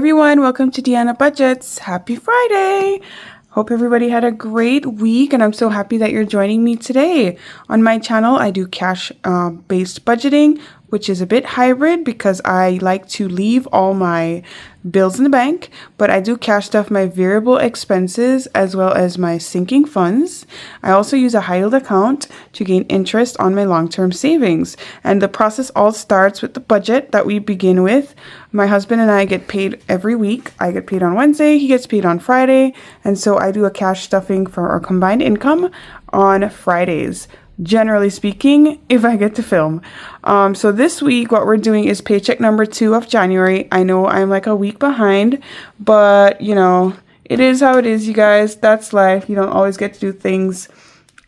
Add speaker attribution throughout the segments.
Speaker 1: everyone, welcome to Deanna Budgets. Happy Friday! Hope everybody had a great week, and I'm so happy that you're joining me today. On my channel, I do cash-based budgeting, which is a bit hybrid because I like to leave all my bills in the bank, but I do cash stuff my variable expenses as well as my sinking funds. I also use a high yield account to gain interest on my long-term savings. And the process all starts with the budget that we begin with. My husband and I get paid every week. I get paid on Wednesday, he gets paid on Friday, and so I do a cash stuffing for our combined income on Fridays. Generally speaking, if I get to film. So this week, what we're doing is paycheck number 2 of January. I know I'm like a week behind, but you know, it is how it is, you guys. That's life. You don't always get to do things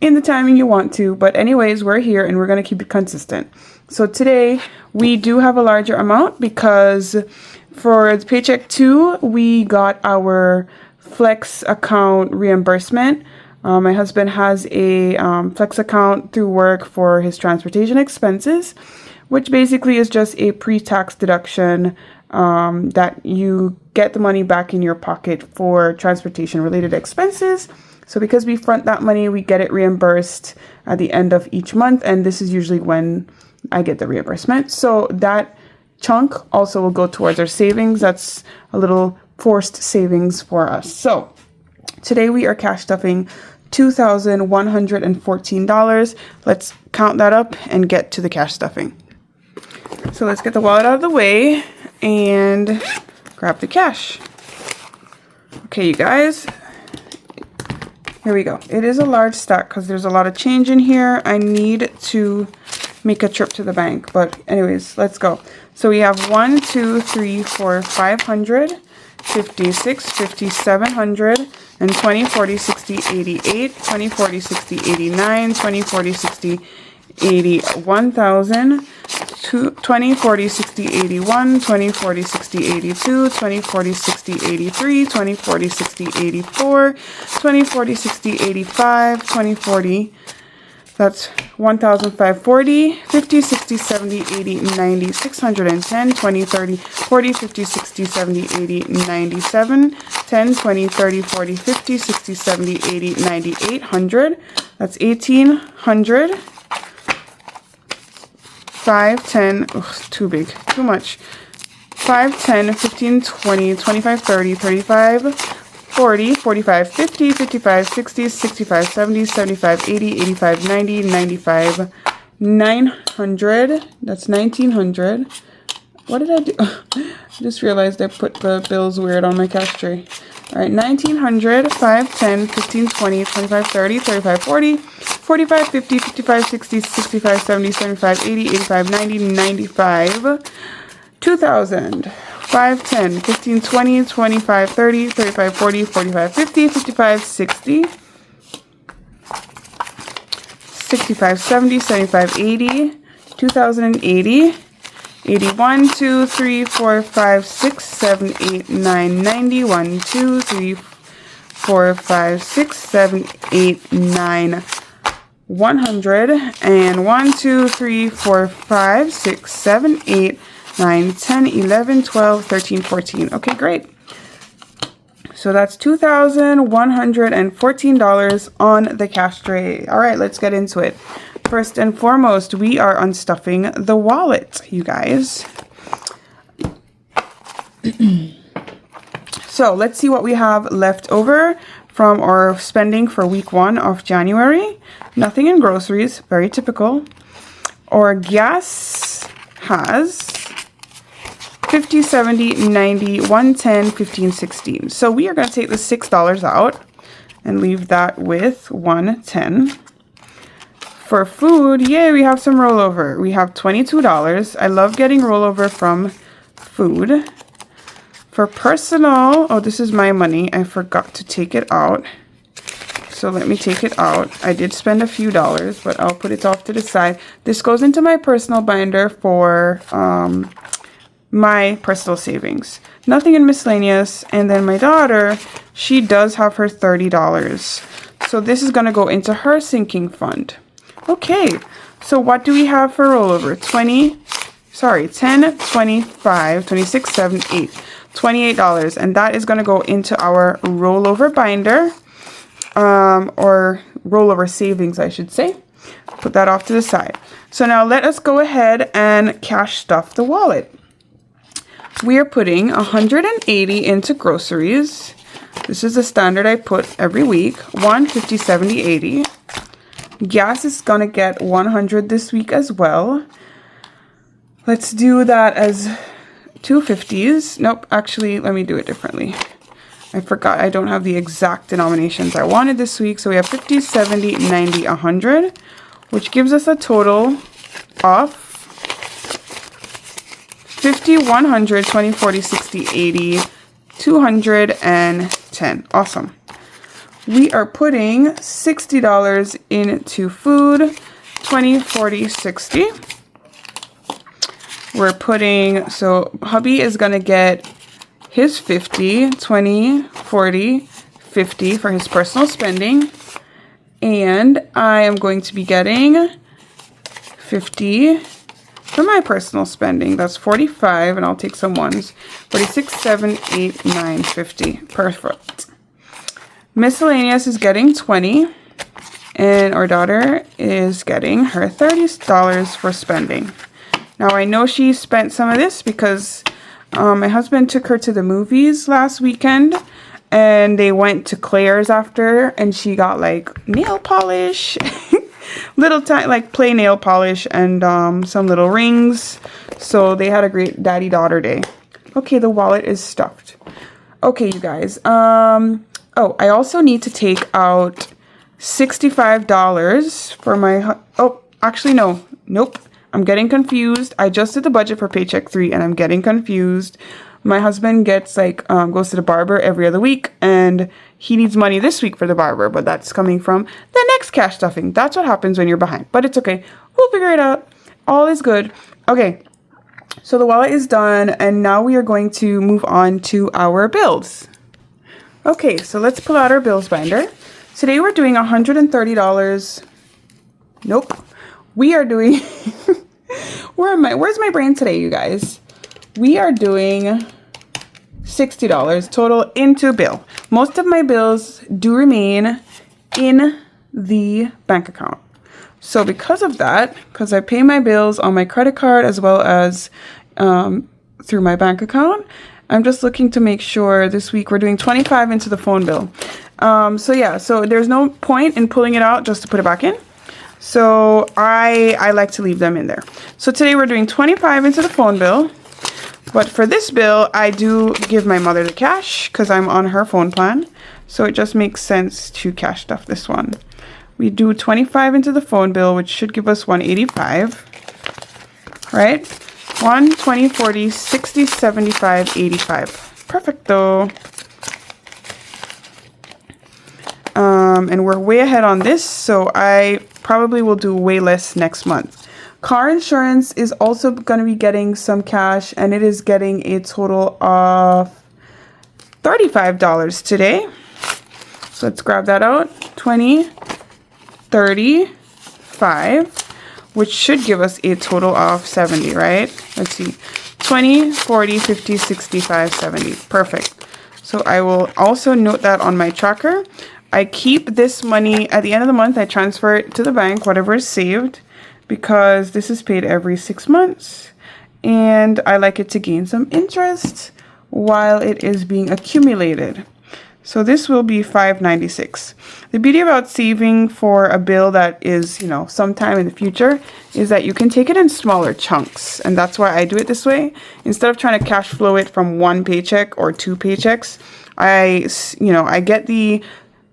Speaker 1: in the timing you want to. But anyways, we're here and we're going to keep it consistent. So today, we do have a larger amount because for the paycheck 2, we got our flex account reimbursement. My husband has a flex account through work for his transportation expenses, which basically is just a pre-tax deduction that you get the money back in your pocket for transportation related expenses. So because we front that money, we get it reimbursed at the end of each month, and this is usually when I get the reimbursement. So that chunk also will go towards our savings. That's a little forced savings for us. So today we are cash stuffing $2,114. Let's count that up and get to the cash stuffing. So let's get the wallet out of the way and grab the cash. Okay, you guys, here we go. It is a large stack because there's a lot of change in here. I need to make a trip to the bank, but anyways, let's go. So we have 1, 2, 3, 4, 500, 50, 6, 50, 700, and 20, 40, 60, 88, 20, 40, 60, 89, 20, 40, 60, 80, 1,000, 20, 40, 60, 81, 20, 40, 60, 82, 20, 40, 60, 83, 20, 40, 60, 84, 20, 40, 60, 85, 20, 40, that's 1,540, 50, 60, 70, 80, 90, 610, 20, 30, 40, 50, 60, 70, 80, 97, 10, 20, 30, 40, 50, 60, 70, 80, 90, 800. That's 1,800. 5, 10, too big, too much. 5, 10, 15, 20, 25, 30, 35, 40, 45, 50, 55, 60, 65, 70, 75, 80, 85, 90, 95, 900. That's 1,900. What did I do? I just realized I put the bills weird on my cash tray. All right, 1,900, 5, 10, 15, 20, 25, 30, 35, 40, 45, 50, 55, 60, 65, 70, 75, 80, 85, 90, 95, 2,000. 5, 10, 15, 20, 25, 30, 35, 40, 45, 50, 55, 60, 65, 70, 75, 80, 2,080, 81, 2, 3, 4, 5, 6, 7, 8, 9, 90, 1, 2, 3, 4, 5, 6, 7, 8, 9, 100, and 1, 2, 3, 4, 5, 6, 7, 8, 9, 10, 11, 12, 13, 14. Okay, great. So that's $2,114 on the cash tray. All right, let's get into it. First and foremost, we are unstuffing the wallet, you guys. So let's see what we have left over from our spending for week 1 of January. Nothing in groceries, very typical. Our gas has 50, 70, 90, 110, 15, 16. So we are going to take the $6 out and leave that with 110. For food, yay, we have some rollover. We have $22. I love getting rollover from food. For personal, oh, this is my money. I forgot to take it out. So let me take it out. I did spend a few dollars, but I'll put it off to the side. This goes into my personal binder for my personal savings. Nothing in miscellaneous. And then my daughter, she does have her $30. So this is going to go into her sinking fund. Okay, so what do we have for rollover? 10, 25, 26, 7, 8. $28, and that is going to go into our rollover binder, or rollover savings, I should say. Put that off to the side. So now let us go ahead and cash stuff the wallet. We are putting $180 into groceries. This is the standard I put every week. 150, 70, 80. Gas is gonna get $100 this week as well. Let's do that as 250s. Nope, actually, let me do it differently. I forgot I don't have the exact denominations I wanted this week. So we have 50, 70, 90, 100, which gives us a total of 50, 100, 20, 40, 60, 80, 210. Awesome. We are putting $60 into food, 20, 40, 60. We're putting, so hubby is going to get his 50, 20, 40, 50 for his personal spending. And I am going to be getting 50 for my personal spending. That's 45, and I'll take some ones. 46, 7, 8, 9, 50. Perfect. Miscellaneous is getting 20, and our daughter is getting her $30 for spending. Now, I know she spent some of this because my husband took her to the movies last weekend, and they went to Claire's after, and she got like nail polish, little like play nail polish, and some little rings. So they had a great daddy-daughter day. Okay, the wallet is stuffed. Okay, you guys. Oh, I also need to take out $65 for my... Oh, actually, no. Nope. I'm getting confused. I just did the budget for paycheck 3, and I'm getting confused. My husband gets like goes to the barber every other week, and he needs money this week for the barber, but that's coming from the next cash stuffing. That's what happens when you're behind, but it's okay. We'll figure it out. All is good. Okay, so the wallet is done, and now we are going to move on to our bills. Okay, so let's pull out our bills binder. Today we're doing $130. Nope. We are doing... Where's my brain today, you guys? We are doing $60 total into bill. Most of my bills do remain in the bank account. So because of that, because I pay my bills on my credit card as well as through my bank account, I'm just looking to make sure this week we're doing 25 into the phone bill. So yeah, so there's no point in pulling it out just to put it back in. So I like to leave them in there. So today we're doing 25 into the phone bill. But for this bill, I do give my mother the cash because I'm on her phone plan. So it just makes sense to cash stuff this one. We do 25 into the phone bill, which should give us 185. Right? 1, 20, 40, 60, 75, 85. Perfect though. And we're way ahead on this, so I probably will do way less next month. Car insurance is also going to be getting some cash, and it is getting a total of $35 today. So let's grab that out. 20, 35, which should give us a total of 70, right? Let's see. 20, 40, 50, 65, 70. Perfect. So I will also note that on my tracker. I keep this money at the end of the month. I transfer it to the bank, whatever is saved, because this is paid every 6 months. And I like it to gain some interest while it is being accumulated. So this will be $5.96. The beauty about saving for a bill that is, you know, sometime in the future is that you can take it in smaller chunks. And that's why I do it this way. Instead of trying to cash flow it from 1 paycheck or 2 paychecks, I get the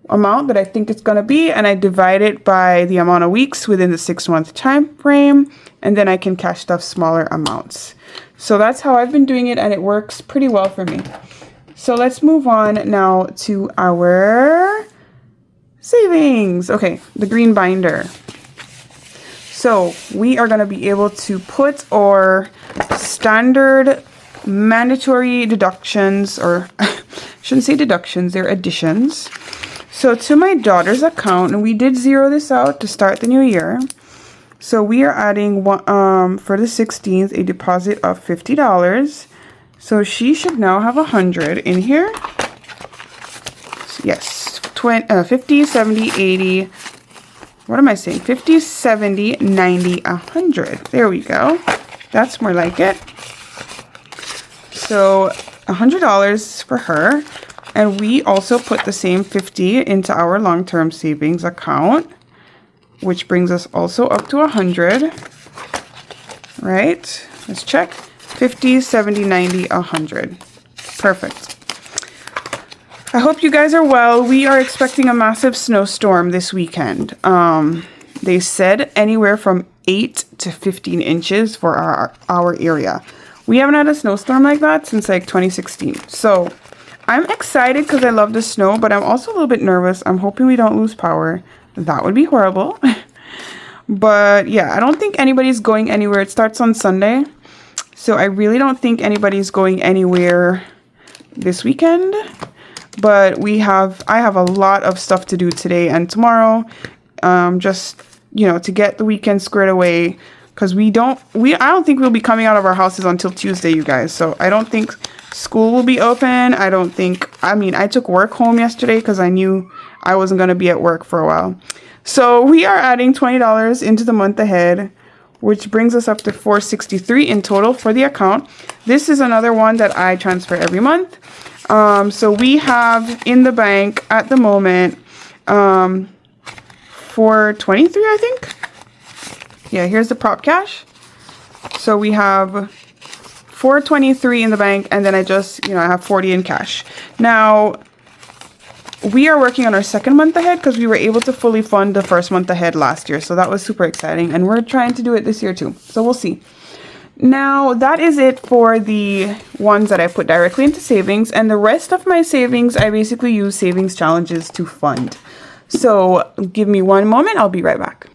Speaker 1: amount that I think it's going to be, and I divide it by the amount of weeks within the 6-month time frame, and then I can cash stuff smaller amounts. So that's how I've been doing it, and it works pretty well for me. So let's move on now to our savings. Okay, the green binder. So we are going to be able to put our standard mandatory deductions, or I shouldn't say deductions, they're additions. So to my daughter's account, and we did zero this out to start the new year. So we are adding for the 16th a deposit of $50, So she should now have 100 in here. Yes, 50, 70, 80. What am I saying? 50, 70, 90, 100. There we go. That's more like it. So $100 for her. And we also put the same 50 into our long-term savings account, which brings us also up to 100. Right? Let's check. 50, 70, 90, 100. Perfect. I hope you guys are well. We are expecting a massive snowstorm this weekend. They said anywhere from 8 to 15 inches for our area. We haven't had a snowstorm like that since like 2016. So I'm excited because I love the snow, but I'm also a little bit nervous. I'm hoping we don't lose power. That would be horrible. But yeah, I don't think anybody's going anywhere. It starts on Sunday. So I really don't think anybody's going anywhere this weekend. But I have a lot of stuff to do today and tomorrow. Just, you know, to get the weekend squared away. Because I don't think we'll be coming out of our houses until Tuesday, you guys. So I don't think school will be open. I took work home yesterday because I knew I wasn't going to be at work for a while. So we are adding $20 into the month ahead, which brings us up to $463 in total for the account. This is another one that I transfer every month. So we have in the bank at the moment, $423, I think. Yeah, here's the prop cash. So we have $423 in the bank, and then I have 40 in cash. Now, we are working on our second month ahead because we were able to fully fund the first month ahead last year. So that was super exciting, and we're trying to do it this year too. So we'll see. Now, that is it for the ones that I put directly into savings, and the rest of my savings, I basically use savings challenges to fund. So give me one moment. I'll be right back.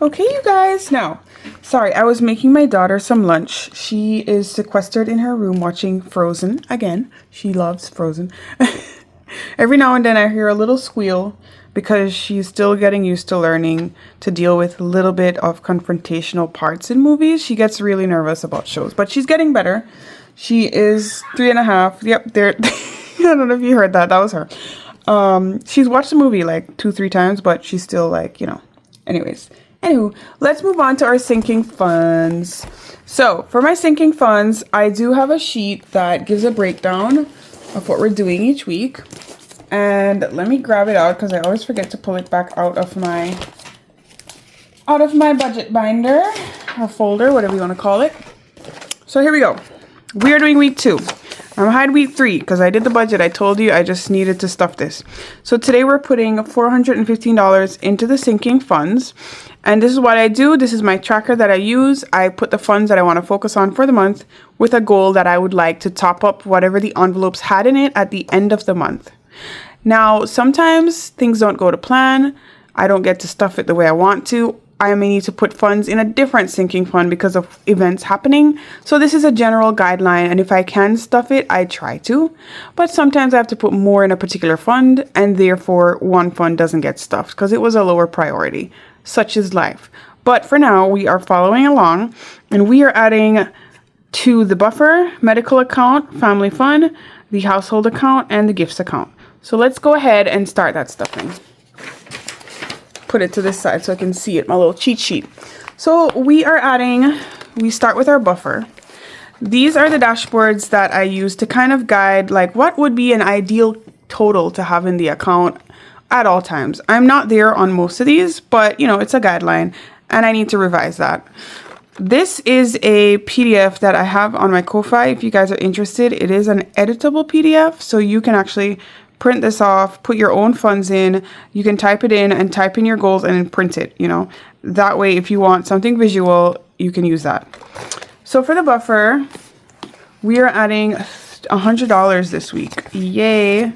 Speaker 1: Okay, you guys. Now, sorry, I was making my daughter some lunch. She is sequestered in her room watching Frozen again. She loves Frozen. Every now and then I hear a little squeal because she's still getting used to learning to deal with a little bit of confrontational parts in movies. She gets really nervous about shows, but she's getting better. She is 3.5. Yep, there. I don't know if you heard that. That was her. She's watched the movie like 2-3 times, but she's still like, anyways. Anywho, let's move on to our sinking funds. So for my sinking funds, I do have a sheet that gives a breakdown of what we're doing each week. And let me grab it out because I always forget to pull it back out of my budget binder or folder, whatever you want to call it. So here we go. We are doing week 2. I had week 3 because I did the budget. I told you I just needed to stuff this. So today we're putting $415 into the sinking funds. And this is what I do. This is my tracker that I use. I put the funds that I want to focus on for the month with a goal that I would like to top up whatever the envelopes had in it at the end of the month. Now, sometimes things don't go to plan. I don't get to stuff it the way I want to. I may need to put funds in a different sinking fund because of events happening. So this is a general guideline, and if I can stuff it, I try to. But sometimes I have to put more in a particular fund, and therefore one fund doesn't get stuffed because it was a lower priority. Such is life. But for now, we are following along, and we are adding to the buffer, medical account, family fund, the household account, and the gifts account. So let's go ahead and start that stuffing. Put it to this side so I can see it, my little cheat sheet. So we start with our buffer. These are the dashboards that I use to kind of guide like what would be an ideal total to have in the account at all times. I'm not there on most of these, but it's a guideline and I need to revise that. This is a PDF that I have on my Kofi. If you guys are interested, it is an editable PDF, so you can actually print this off, put your own funds in. You can type it in and type in your goals and then print it, That way, if you want something visual, you can use that. So for the buffer, we are adding $100 this week. Yay.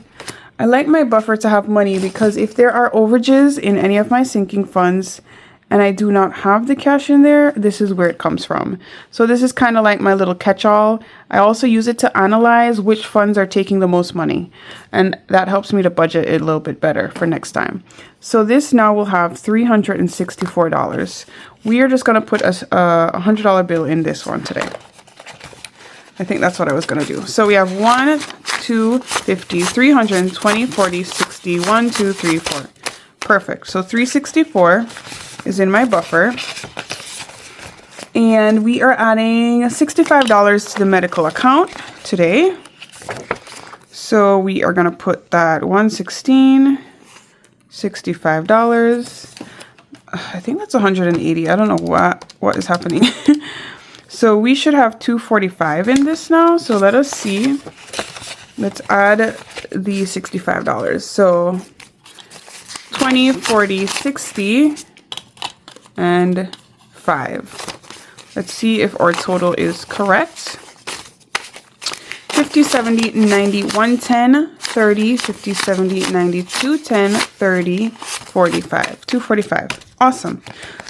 Speaker 1: I like my buffer to have money because if there are overages in any of my sinking funds and I do not have the cash in there, this is where it comes from. So this is kind of like my little catch-all. I also use it to analyze which funds are taking the most money. And that helps me to budget it a little bit better for next time. So this now will have $364. We are just going to put a $100 bill in this one today. I think that's what I was going to do. So we have 1, 2, 50, 300, 20, 40, 60, 1, 2, 3, 4. Perfect. So 364 is in my buffer. And we are adding $65 to the medical account today. So we are going to put that 116, $65. I think that's 180. I don't know what is happening. So we should have 245 in this now. So let us see. Let's add the $65. So 20, 40, 60, and 5. Let's see if our total is correct. 50, 70, 90, 110, 30, 50, 70, 90, 210, 30, 45. 245. Awesome.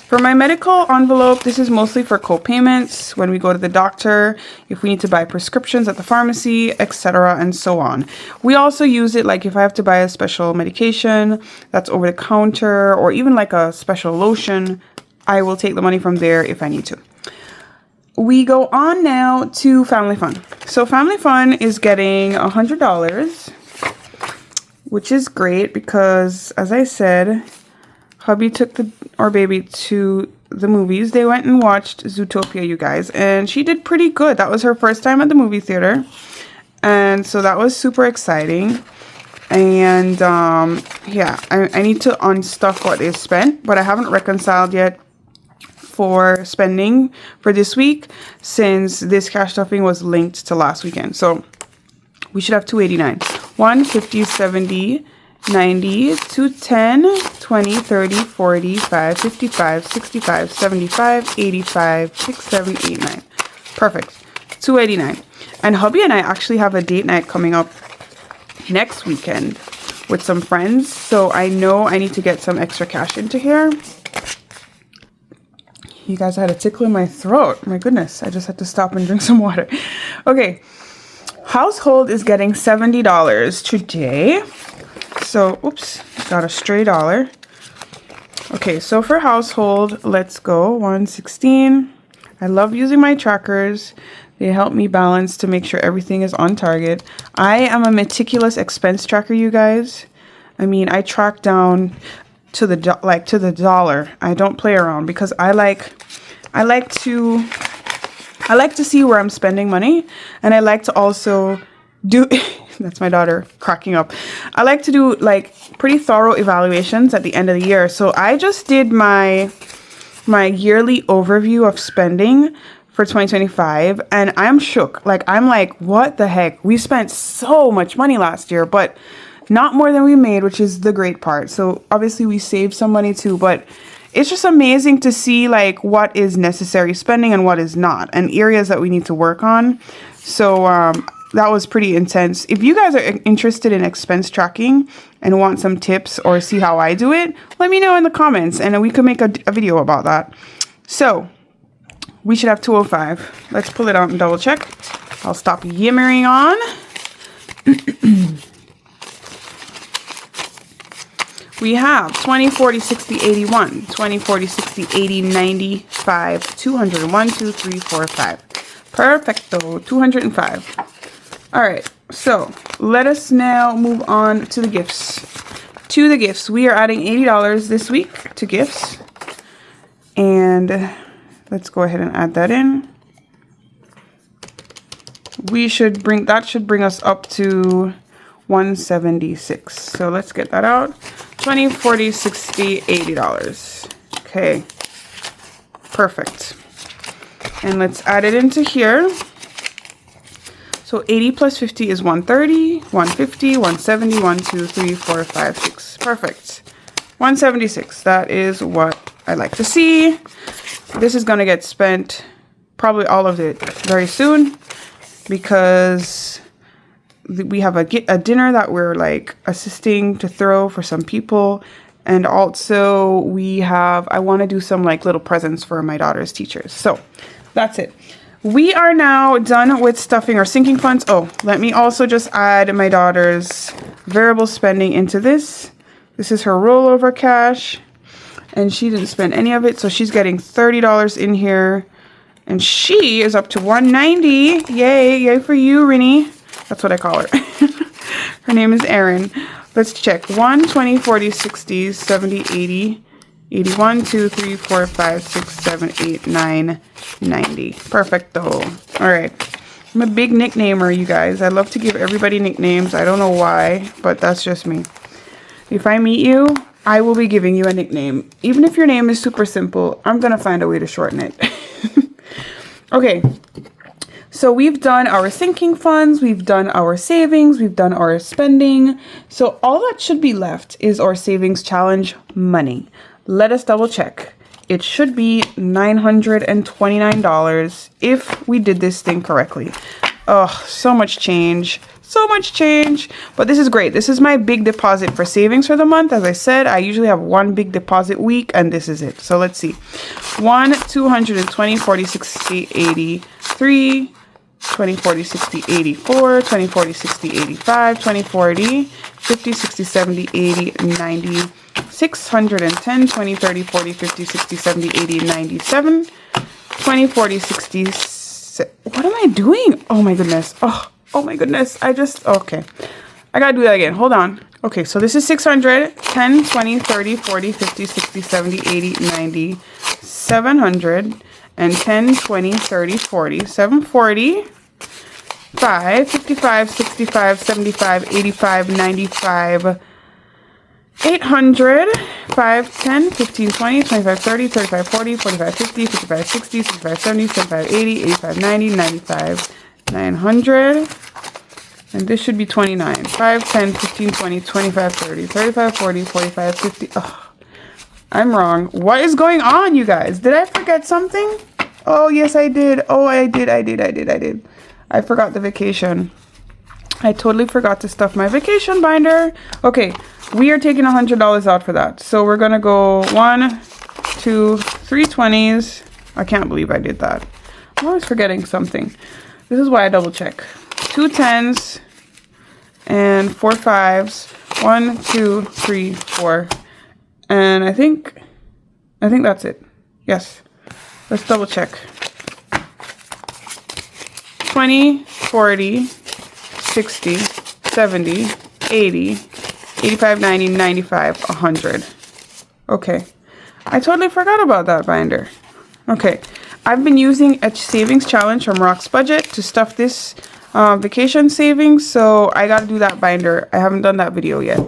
Speaker 1: For my medical envelope, this is mostly for co-payments when we go to the doctor, if we need to buy prescriptions at the pharmacy, etc., and so on. We also use it like if I have to buy a special medication that's over the counter, or even like a special lotion, I will take the money from there if I need to. We go on now to Family Fun. So Family Fun is getting $100, which is great because, as I said, hubby took our baby to the movies. They went and watched Zootopia, you guys, and she did pretty good. That was her first time at the movie theater, and so that was super exciting. And yeah, I need to unstuff what they spent, but I haven't reconciled yet for spending for this week since this cash stuffing was linked to last weekend. So we should have 289. 150, 70, 90, 210, 20, 30, 45, 55, 65, 75, 85, 6, 7, 8, 9. Perfect. 289. And hubby and I actually have a date night coming up next weekend with some friends. So I know I need to get some extra cash into here. You guys, I had a tickle in my throat. My goodness, I just had to stop and drink some water. Okay, household is getting $70 today. So, oops, got a stray dollar. Okay, so for household, let's go 116. I love using my trackers. They help me balance to make sure everything is on target. I am a meticulous expense tracker, you guys. I mean, I track down to the dollar. I don't play around because I like to see where I'm spending money, and I like to also do that's my daughter cracking up. I like to do like pretty thorough evaluations at the end of the year. So I just did my yearly overview of spending for 2025, and I'm shook. Like, I'm like, what the heck? We spent so much money last year, but not more than we made, which is the great part. So obviously we saved some money too, but it's just amazing to see like what is necessary spending and what is not, and areas that we need to work on. So that was pretty intense. If you guys are interested in expense tracking and want some tips or see how I do it, let me know in the comments and we could make a video about that. So we should have 205. Let's pull it out and double check. I'll stop yammering on. We have 20, 40, 60, 81, 20, 40, 60, 80, 95, 200, 1, 2, 3, 4, 5. Perfecto, 205. All right, so let us now move on to the gifts. We are adding $80 this week to gifts. And let's go ahead and add that in. That should bring us up to 176. So let's get that out. 20, 40, 60, $80. Okay. Perfect. And let's add it into here. So 80 plus 50 is 130, 150, 170, 1, 2, 3, 4, 5, 6. Perfect. 176. That is what I like to see. This is going to get spent, probably all of it, very soon, because we have a dinner that we're like assisting to throw for some people. And also I want to do some like little presents for my daughter's teachers. So that's it. We are now done with stuffing our sinking funds. Oh, let me also just add my daughter's variable spending into this. This is her rollover cash, and she didn't spend any of it. So she's getting $30 in here. And she is up to 190. Yay, yay for you, Rinny. That's what I call her. Her name is Erin. Let's check. 1, 20, 40, 60, 70, 80, 81, 2, 3, 4, 5, 6, 7, 8, 9, 90. Perfecto. All right. I'm a big nicknamer, you guys. I love to give everybody nicknames. I don't know why, but that's just me. If I meet you, I will be giving you a nickname. Even if your name is super simple, I'm going to find a way to shorten it. Okay. So we've done our sinking funds, we've done our savings, we've done our spending. So all that should be left is our savings challenge money. Let us double check. It should be $929 if we did this thing correctly. Oh, so much change. So much change. But this is great. This is my big deposit for savings for the month. As I said, I usually have one big deposit week, and this is it. So let's see. 1, 220, 40, 60, 83, 20, 40, 60, 84, 20, 40, 60, 85, 20, 40, 50, 60, 70, 80, 90, 610, 20, 30, 40, 50, 60, 70, 80, 97, 20, 40, 60, what am I doing? Oh my goodness. Oh my goodness. Okay. I gotta do that again. Hold on. Okay, so this is 600, 10, 20, 30, 40, 50, 60, 70, 80, 90, 700, and 10, 20, 30, 40, 740, 5, 55, 65, 75, 85, 95, 800, 5, 10, 15, 20, 25, 30, 35, 40, 45, 50, 55, 60, 65, 70, 75, 80, 85, 90, 95, 900, and this should be 29. 5, 10, 15, 20, 25, 30, 35, 40, 45, 50. Oh, I'm wrong. What is going on, you guys? Did I forget something? Oh, yes, I did. Oh, I did. I forgot the vacation. I totally forgot to stuff my vacation binder. Okay, we are taking $100 out for that. So we're going to go 1, 2, 3 20s. I can't believe I did that. I'm always forgetting something. This is why I double check. 2 10s and 4 5s. 1, 2, 3, 4. And I think that's it. Yes. Let's double check. 20, 40, 60, 70, 80, 85, 90, 95, 100. Okay. I totally forgot about that binder. Okay. I've been using a savings challenge from Rock's Budget to stuff this vacation savings, so I got to do that binder. I haven't done that video yet.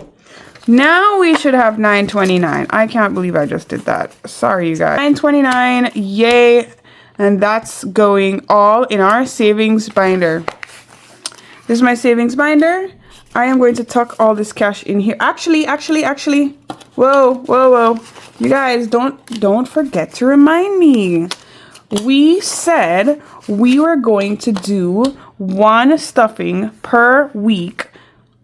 Speaker 1: Now we should have $929. I can't believe I just did that. Sorry, you guys. $929, yay. And that's going all in our savings binder. This is my savings binder. I am going to tuck all this cash in here. Actually. Whoa. You guys, don't forget to remind me. We said we were going to do one stuffing per week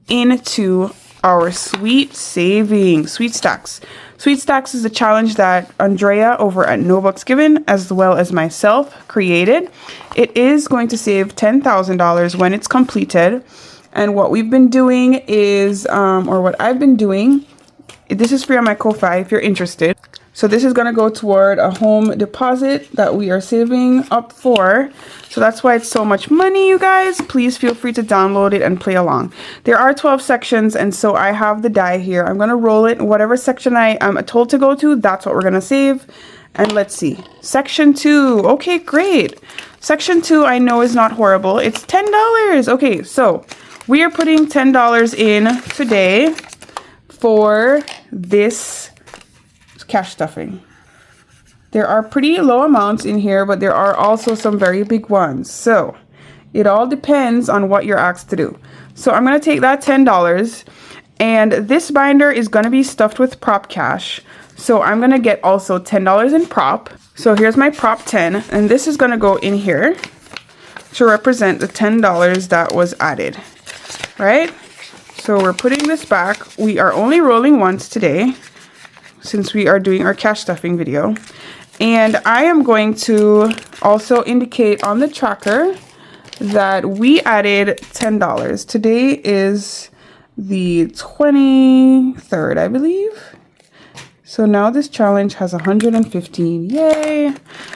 Speaker 1: into our sweet savings, sweet stacks. Sweet stacks is a challenge that Andrea over at No Bucks Given, as well as myself, created. It is going to save $10,000 when it's completed. And what we've been doing is, or what I've been doing, this is free on my Kofi if you're interested. So this is going to go toward a home deposit that we are saving up for. So that's why it's so much money, you guys. Please feel free to download it and play along. There are 12 sections, and so I have the die here. I'm going to roll it. Whatever section I am told to go to, that's what we're going to save. And let's see. Section 2. Okay, great. Section 2 I know is not horrible. It's $10. Okay, so we are putting $10 in today for this cash stuffing. There are pretty low amounts in here, but there are also some very big ones. So it all depends on what you're asked to do. So I'm going to take that $10, and this binder is going to be stuffed with prop cash. So I'm going to get also $10 in prop. So here's my prop 10, and this is going to go in here to represent the $10 that was added, right? So we're putting this back. We are only rolling once today, since we are doing our cash stuffing video. And I am going to also indicate on the tracker that we added $10. Today is the 23rd, I believe. So now this challenge has 115. Yay.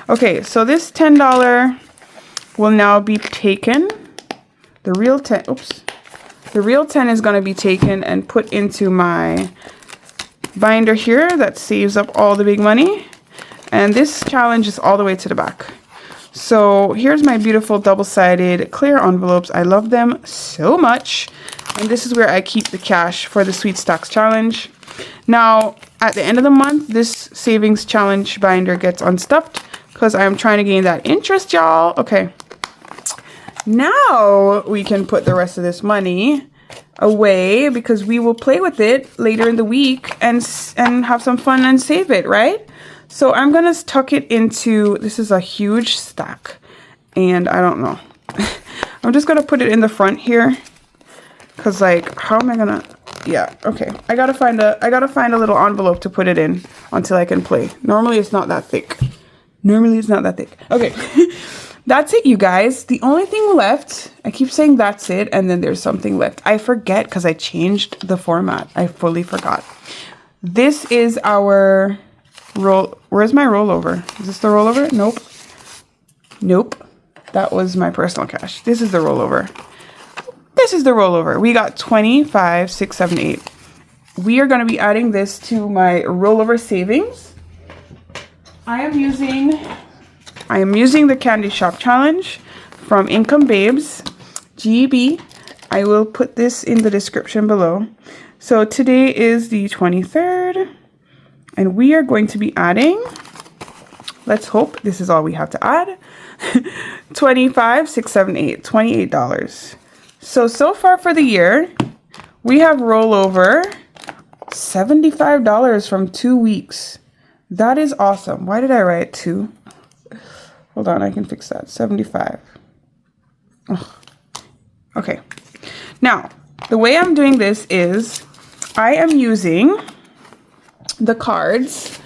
Speaker 1: Okay, so this $10 will now be taken. The real 10, oops. The real 10 is going to be taken and put into my binder here that saves up all the big money. And this challenge is all the way to the back. So here's my beautiful double-sided clear envelopes. I love them so much. And this is where I keep the cash for the Sweet Stacks challenge. Now, at the end of the month, this savings challenge binder gets unstuffed because I'm trying to gain that interest, y'all. Okay. Now we can put the rest of this money away because we will play with it later in the week and have some fun and save it, right? So I'm going to tuck it into, this is a huge stack, and I don't know. I'm just going to put it in the front here because, like, how am I going to, yeah, okay. I got to find a little envelope to put it in until I can play. Normally it's not that thick. Okay. That's it, you guys. The only thing left, I keep saying that's it, and then there's something left. I forget because I changed the format. I fully forgot. This is our where's my rollover? Is this the rollover? Nope. That was my personal cash. This is the rollover. We got 25, 6, 7, 8. We are going to be adding this to my rollover savings. I am using the Candy Shop Challenge from Income Babes, GB. I will put this in the description below. So today is the 23rd, and we are going to be adding, let's hope this is all we have to add, 25, 6, 7, 8, $28. So far for the year, we have rollover $75 from 2 weeks. That is awesome. Why did I write 2? Hold on, I can fix that. 75. Ugh. Okay. Now, the way I'm doing this is I am using the cards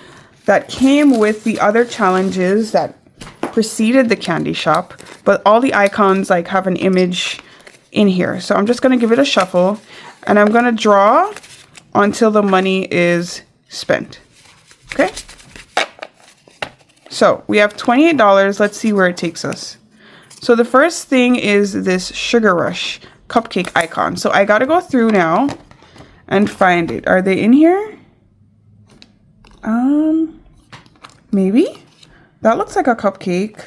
Speaker 1: that came with the other challenges that preceded the candy shop, but all the icons like have an image in here. So I'm just going to give it a shuffle, and I'm going to draw until the money is spent. Okay? So we have $28. Let's see where it takes us. So the first thing is this Sugar Rush cupcake icon. So I got to go through now and find it. Are they in here? Maybe. That looks like a cupcake.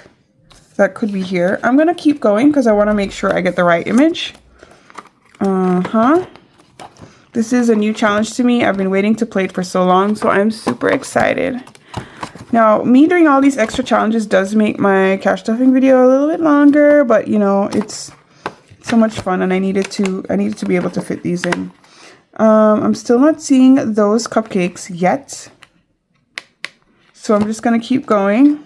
Speaker 1: That could be here. I'm going to keep going because I want to make sure I get the right image. This is a new challenge to me. I've been waiting to play it for so long, so I'm super excited. Now, me doing all these extra challenges does make my cash stuffing video a little bit longer, but you know, it's so much fun, and I needed to be able to fit these in. I'm still not seeing those cupcakes yet, so I'm just gonna keep going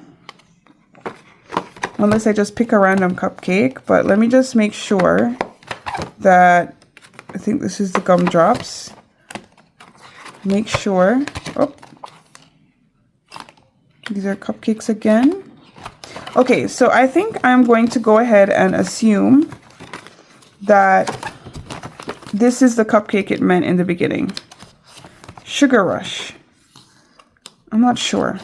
Speaker 1: unless I just pick a random cupcake. But let me just make sure that I think this is the gumdrops. Make sure. Oh, these are cupcakes again. Okay, so I think I'm going to go ahead and assume that this is the cupcake it meant in the beginning. Sugar Rush. I'm not sure.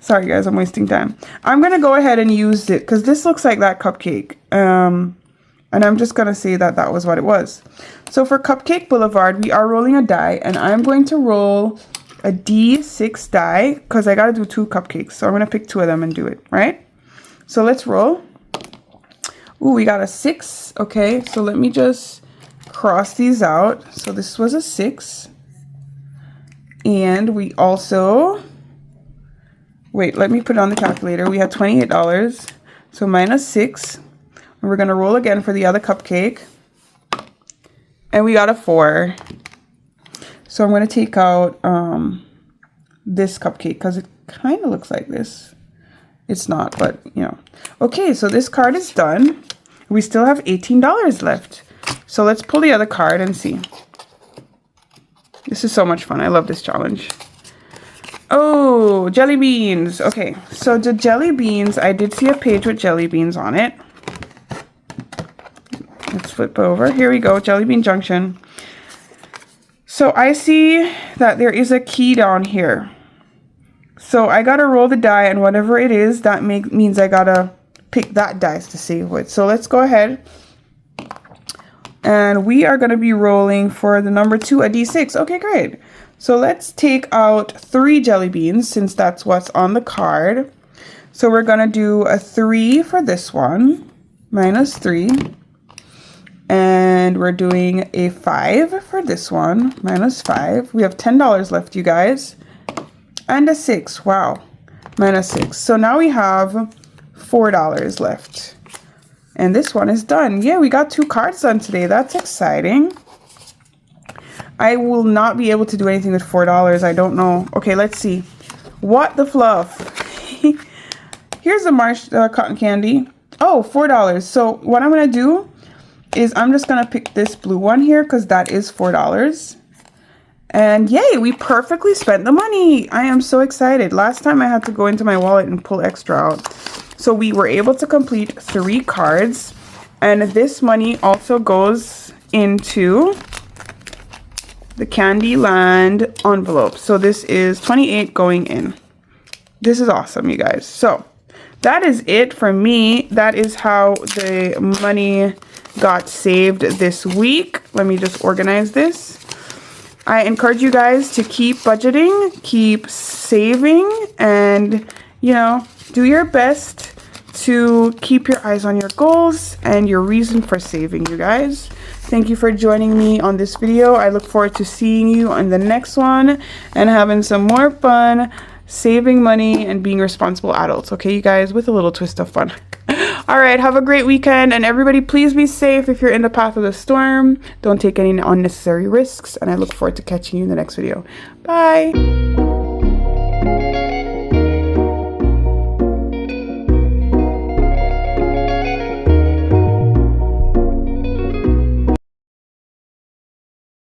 Speaker 1: Sorry guys, I'm wasting time. I'm going to go ahead and use it because this looks like that cupcake. And I'm just going to say that that was what it was. So for Cupcake Boulevard, we are rolling a die, and I'm going to roll a D6 die because I got to do 2 cupcakes. So I'm going to pick 2 of them and do it, right? So let's roll. Ooh, we got a 6. Okay, so let me just cross these out. So this was a 6. And we also, wait, let me put it on the calculator. We had $28. So minus 6. And we're going to roll again for the other cupcake. And we got a 4. So I'm going to take out this cupcake because it kind of looks like this. It's not, but you know. Okay, so this card is done. We still have $18 left. So let's pull the other card and see. This is so much fun. I love this challenge. Oh, jelly beans. Okay, so the jelly beans, I did see a page with jelly beans on it. Let's flip over. Here we go, Jelly Bean Junction. So I see that there is a key down here. So I gotta roll the die, and whatever it is, that means I gotta pick that dice to save with. So let's go ahead. And we are gonna be rolling for the number 2, a D6. Okay, great. So let's take out 3 jelly beans since that's what's on the card. So we're gonna do a 3 for this one, minus 3. And we're doing a 5 for this one, minus 5. We have $10 left, you guys. And a 6, wow, minus 6. So now we have $4 left. And this one is done. Yeah, we got 2 cards done today. That's exciting. I will not be able to do anything with $4. I don't know. Okay, let's see. What the fluff? Here's the cotton candy. Oh, $4. So what I'm going to do is I'm just going to pick this blue one here because that is $4. And yay, we perfectly spent the money. I am so excited. Last time I had to go into my wallet and pull extra out. So we were able to complete 3 cards. And this money also goes into the Candyland envelope. So this is 28 going in. This is awesome, you guys. So that is it for me. That is how the money got saved this week. Let me just organize this. I encourage you guys to keep budgeting, keep saving, and, you know, do your best to keep your eyes on your goals and your reason for saving, you guys. Thank you for joining me on this video. I look forward to seeing you on the next one and having some more fun saving money and being responsible adults, okay, you guys, with a little twist of fun. All right, have a great weekend, and everybody please be safe if you're in the path of the storm. Don't take any unnecessary risks, and I look forward to catching you in the next video. Bye.